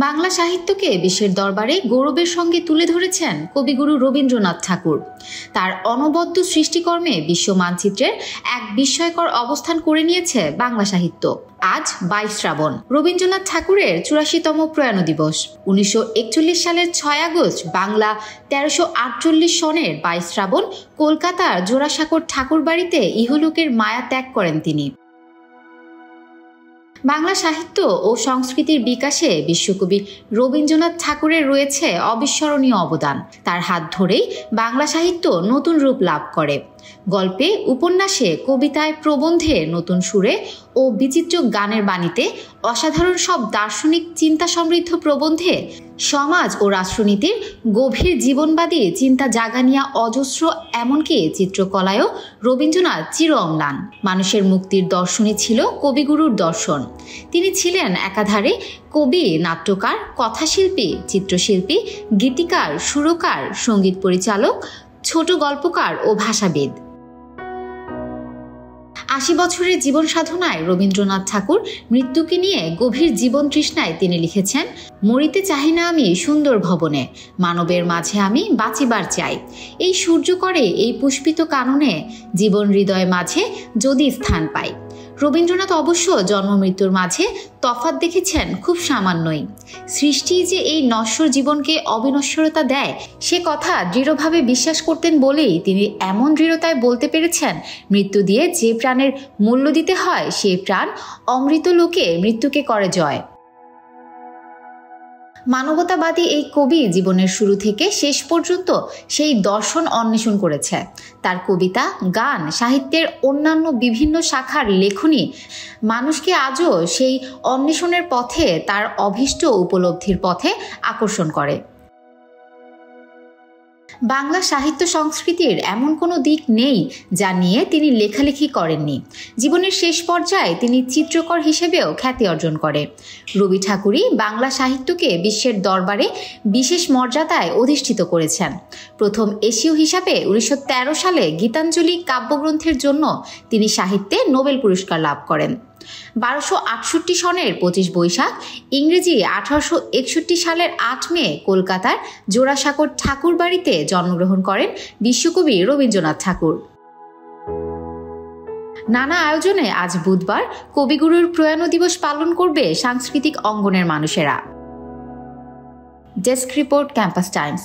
বাংলা সাহিত্যকে বিশ্বের দরবারে গৌরবের সঙ্গে তুলে ধরেছেন কবিগুরু রবীন্দ্রনাথ ঠাকুর। তার অনবদ্য সৃষ্টিকর্মে বিশ্ব মানচিত্রের এক বিস্ময়কর অবস্থান করে নিয়েছে বাংলা সাহিত্য। আজ 22 শ্রাবণ, রবীন্দ্রনাথ ঠাকুরের 84তম প্রয়াণ দিবস। 1941 সালের 6 আগস্ট বাংলা 1348 সনের 22 শ্রাবণ কলকাতার জোড়াসাঁকোর ঠাকুরবাড়িতে ইহলোকের মায়া ত্যাগ করেন তিনি। বাংলা সাহিত্য ও সংস্কৃতির বিকাশে বিশ্বকবি রবীন্দ্রনাথ ঠাকুরের রয়েছে অবিস্মরণীয় অবদান। তার হাত ধরেই বাংলা সাহিত্য নতুন রূপ লাভ করে। গল্পে, উপন্যাসে, কবিতায়, প্রবন্ধে নতুন সুরে ও বিচিত্র গানের বাণীতে, অসাধারণ সব দার্শনিক চিন্তা সমৃদ্ধ প্রবন্ধে সমাজ ও রাষ্ট্রনীতির গভীর জীবনবাদী চিন্তা জাগানিয়া অজস্র, এমনকি চিত্রকলায়ও রবীন্দ্রনাথ চির অম্লান। মানুষের মুক্তির দর্শনই ছিল কবিগুরুর দর্শন। তিনি ছিলেন একাধারে কবি, নাট্যকার, কথাশিল্পী, চিত্রশিল্পী, গীতিকার, সুরকার, সঙ্গীত পরিচালক, ছোট গল্পকার ও ভাষাবিদ। 80 বছরের জীবন সাধনায় রবীন্দ্রনাথ ঠাকুর মৃত্যুকে নিয়ে গভীর জীবন তৃষ্ণায় তিনি লিখেছেন, মরিতে চাহি না আমি সুন্দর ভবনে, মানবের মাঝে আমি বাঁচিবার চাই। এই সূর্য করে এই পুষ্পিত কাননে, জীবন হৃদয় মাঝে যদি স্থান পাই। রবীন্দ্রনাথ অবশ্য জন্ম মৃত্যুর মাঝে তফাৎ দেখেছেন খুব সামান্যই। সৃষ্টি যে এই নশ্বর জীবনকে অবিনশ্বরতা দেয়, সে কথা দৃঢ়ভাবে বিশ্বাস করতেন বলেই তিনি এমন দৃঢ়তায় বলতে পেরেছেন, মৃত্যু দিয়ে যে প্রাণের মূল্য দিতে হয়, সে প্রাণ অমৃত লোকে মৃত্যুকে করে জয়। মানবতাবাদী এই কবি জীবনের শুরু থেকে শেষ পর্যন্ত সেই দর্শন অন্বেষণ করেছে। তার কবিতা, গান, সাহিত্যের অন্যান্য বিভিন্ন শাখার লেখনী মানুষকে আজও সেই অন্বেষণের পথে, তার অভীষ্ট উপলব্ধির পথে আকর্ষণ করে। বাংলা সাহিত্য সংস্কৃতির এমন কোনো দিক নেই যা নিয়ে তিনি লেখালেখি করেননি। জীবনের শেষ পর্যায়ে তিনি চিত্রকর হিসেবেও খ্যাতি অর্জন করে। রবি ঠাকুরই বাংলা সাহিত্যকে বিশ্বের দরবারে বিশেষ মর্যাদায় অধিষ্ঠিত করেছেন। প্রথম এশীয় হিসাবে 1913 সালে গীতাঞ্জলি কাব্যগ্রন্থের জন্য তিনি সাহিত্যে নোবেল পুরস্কার লাভ করেন। 1268 সনের 25 বৈশাখ, ইংরেজি 1861 সালের 8 মে কলকাতার জোড়াসাঁকোর ঠাকুরবাড়িতে জন্মগ্রহণ করেন বিশ্বকবি রবীন্দ্রনাথ ঠাকুর। নানা আয়োজনে আজ বুধবার কবিগুরুর প্রয়াণ দিবস পালন করবে সাংস্কৃতিক অঙ্গনের মানুষেরা। Desk report, campus Times.